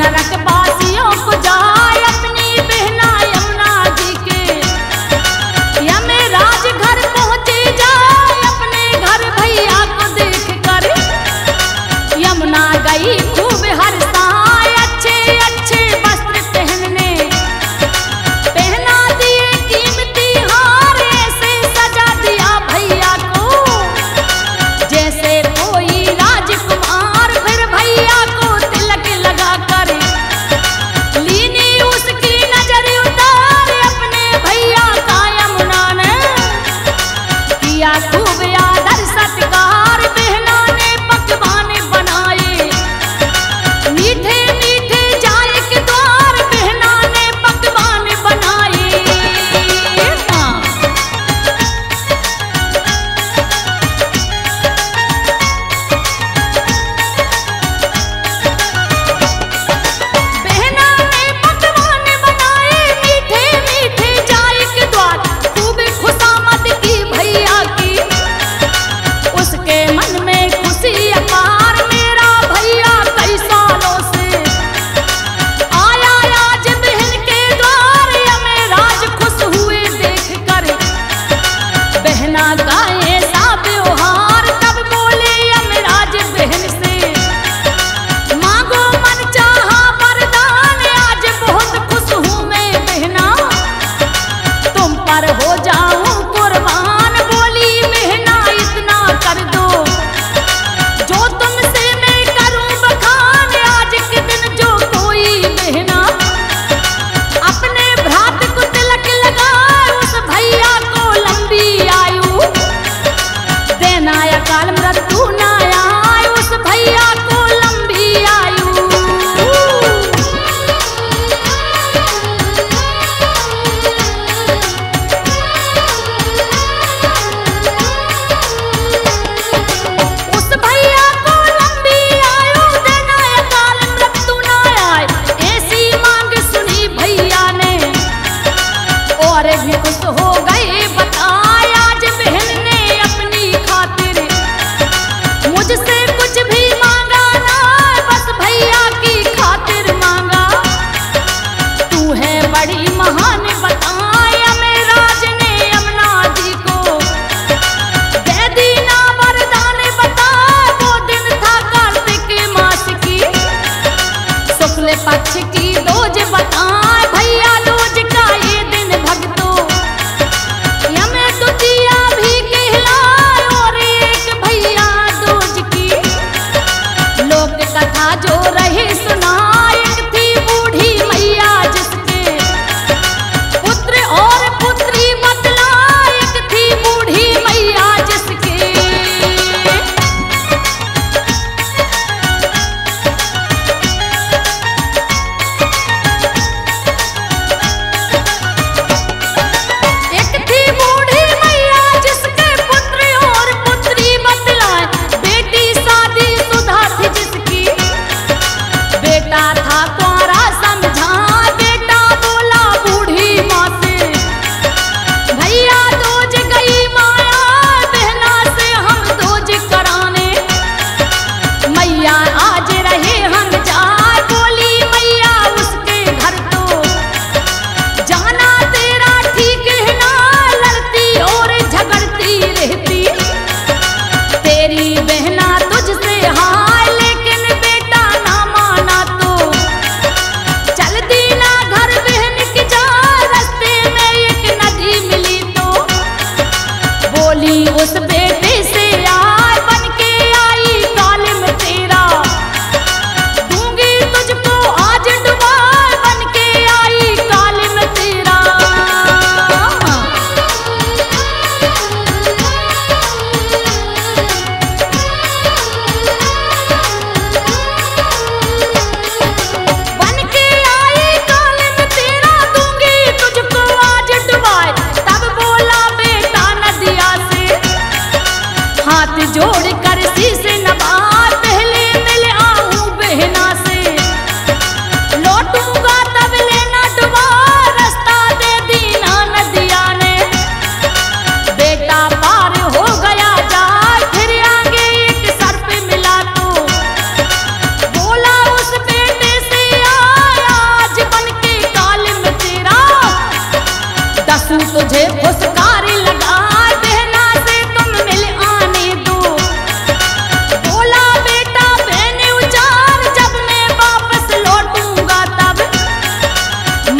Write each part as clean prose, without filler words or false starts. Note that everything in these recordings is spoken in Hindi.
नरकवासियों को जाए अपनी बहना यमुना जी के, यमराज घर पहुँचे जाए अपने घर भैया को देख कर। यमुना गई खूब हर्षाए अच्छे अच्छे वस्त्र पहनने, पहना दिए कीमती हार ऐसे सजा दिया भैया को, जैसे कोई राजकुमार। फिर भैया को तिलक लगा कर लीनी उसकी नजर उतार अपने भैया का यमुना ने, किया खूब आदर सत्कार। बहना ने पकवान बनाए मीठे मीठे जाए के द्वार, बहना ने पकवान बनाए। बहना ने पकवान बनाए मीठे मीठे जाए के द्वार, खूब खुशामद की भैया की, उसके मन में खुशी अपार। मेरा भैया कई सालों से आया आज बहन के द्वार, यमराज खुश हुए देख कर बहना का ऐसा व्यवहार। तब बोले यमराज बहन से, मांगो मन चाहा वरदान, आज बहुत खुश हूँ मैं बहना, तुम पर हो जाऊं कुर्बान। बोली बहना इतना कर दो जो तुमसे मैं करूं बखान, आज के दिन जो कोई बहना अपने भ्रात को तिलक लगाए, उस भैया को लंबी आयु देना अकाल मृत्यु न आए, उस भैया को लंबी आयु। उस भैया को लंबी आयु देना अकाल मृत्यु न आए, ऐसी मांग सुनी भैया ने और भी खुश हो गए बताए। आज बहन ने अपनी खातिर मुझसे कुछ भी मांगा ना, बस भैया की खातिर मांगा। तू है बड़ी महान बताए, यमराज ने यमुना जी को दे दी ना वरदान बताए। वो दिन था कार्तिक मास की शुक्ल पक्ष की दोज बताए, भैया दोज का ये दिन भक्तो यम द्वितीया भी कहलाए। और एक भैया दोज की लोक कथा जो रहे सुनाए, एक थी बूढ़ी मैया जिसके पुत्र और पुत्री बतलाए, एक थी बूढ़ी मैया जिसके। एक थी बूढ़ी मैया जिसके पुत्र और पुत्री बतलाए, बेटी शादी सुधा थी जिसकी, बेटा था कुंवारा समझा। बेटा बोला बूढ़ी माँ से, भैया दोज गई माया, बहना से हम दोज कराने, मैया आज रहे हम जाए। बोली मैया उसके घर तो जाना तेरा ठीक है ना, लड़ती और झगड़ती रहती तेरी बहना तुझसे हाय, लेकिन बेटा ना माना तो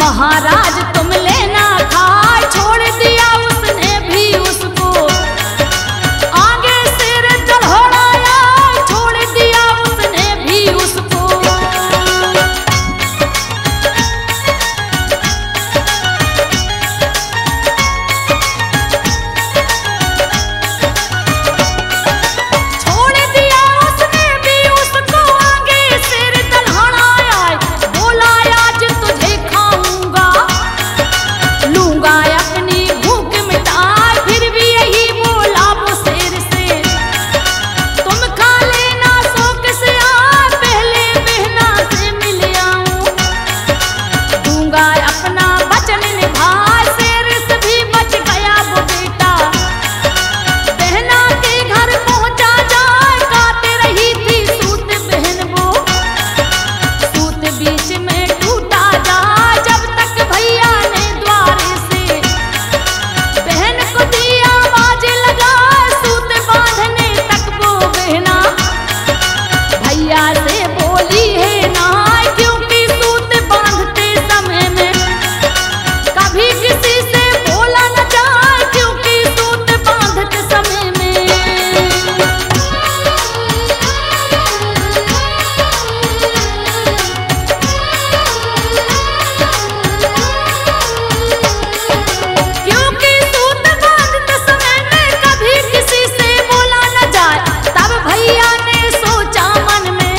महाराज तुम लेना खाए, छोड़ दिया उसने भी उसको, आगे सिर चढ़ाया, छोड़ दिया उसने भी उसको। छोड़ दिया उसने भी उसको, आगे सिर चढ़ाया, बोला आज तुझे खाऊंगा, लूंगा अपनी भूख मिटाए। फिर भी यही बोला वो शेर से, तुम खा लेना शौक से, आ पहले बहना से मिल आऊं, दूंगा अपना वचन निभाए। शेर से भी बच गया वो बेटा, बहना के घर पहुंचा जाए, गाते रही थी सूत बहन वो, सूत बीच में टूटा जाए। जब तक भैया ने द्वारे से बहन को दिया आवाज लगा, सूत बांधने तक वो बहना भैया से बोली है ना, क्योंकि सूत बांधते समय में कभी किसी से बोला न जाए, क्योंकि सूत बांधते समय में। क्योंकि सूत बांधते समय में कभी किसी से बोला न जाए, तब भैया ने सोचा मन में,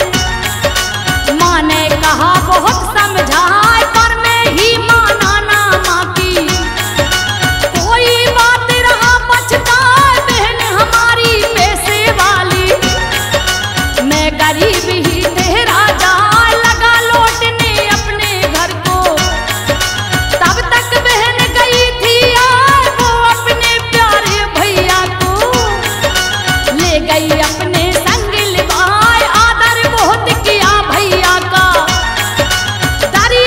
माँ ने कहा बहुत समझाए, पर मैं ही माना ना माँ की, कोई बात रहा पछताए, बहन हमारी पैसे वाली, मैं गरीब ही ठहरा जाए। लगा लौटने अपने घर को, तब तक बहन गई थी आए, वो अपने प्यारे भैया को ले गई अपने संग लिवाए। आदर बहुत किया भैया का, दरी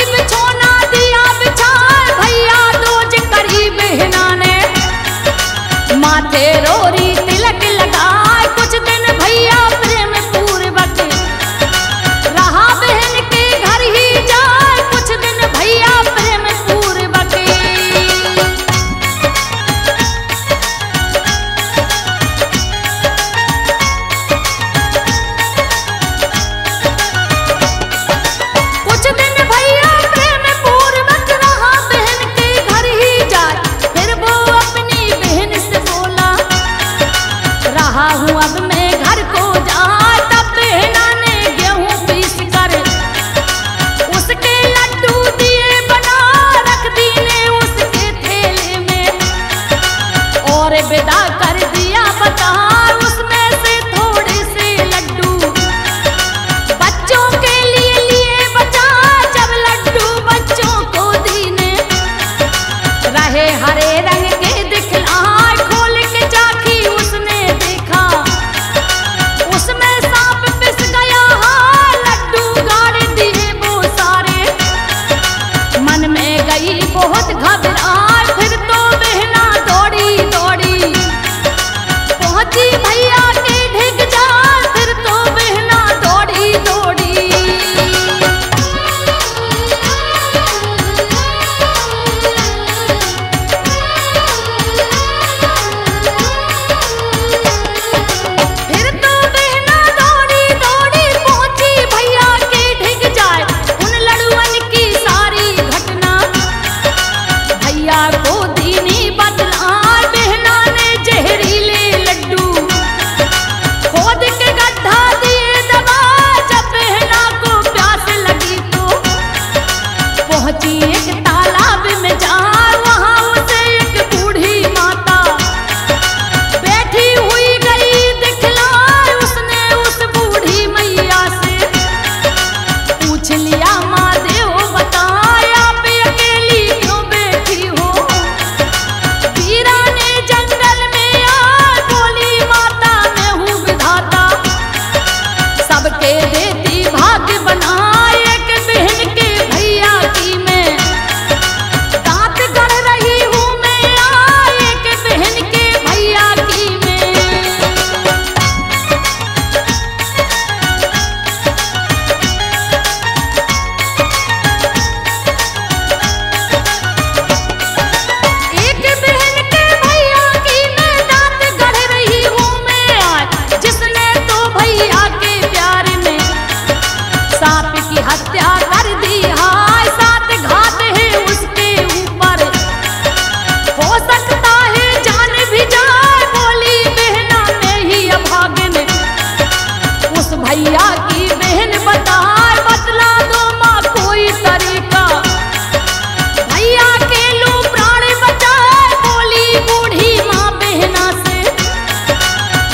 कर दी हाय, साथ घात है उसके ऊपर, हो सकता है जान भी जाए। बोली बहना मैं ही अभागिन, उस भैया की बहन बताए, बतला दो माँ कोई तरीका, भैया के लो प्राण बचाए। बोली बूढ़ी माँ बहना से,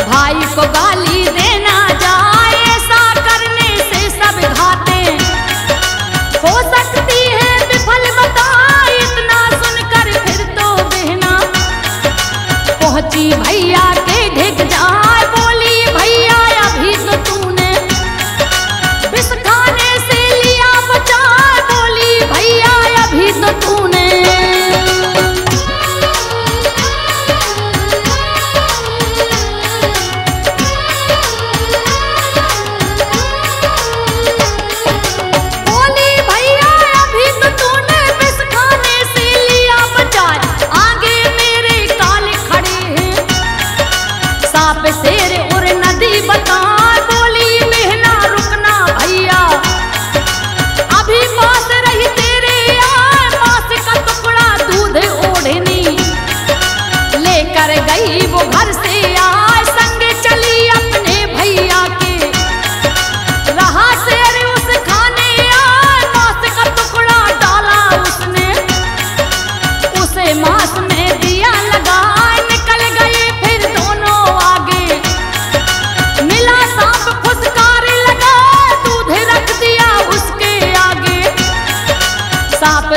भाई को गाली देना जाए, ऐसा करने से सब घाते हो सकती है विफल बताए। इतना सुनकर फिर तो बहना पहुंची भैया के ढिक जाए। बोली भैया अभी तो तूने विष खाने से लिया बचाए। बोली भैया अभी तो तूने शेर और नदी बता। बोली बहना रुकना भैया, अभी पास रही तेरे यार, मांस का टुकड़ा दूध ओढ़नी लेकर गई वो घर से आए, संग चली अपने भैया के, रहा शेर उस खाने आए, मांस का टुकड़ा डाला उसने, उसे मांस में दिया लगा, निकल गए फिर दोनों आगे, मिला सांप फुसकार लगा, दूध रख दिया उसके आगे, सांप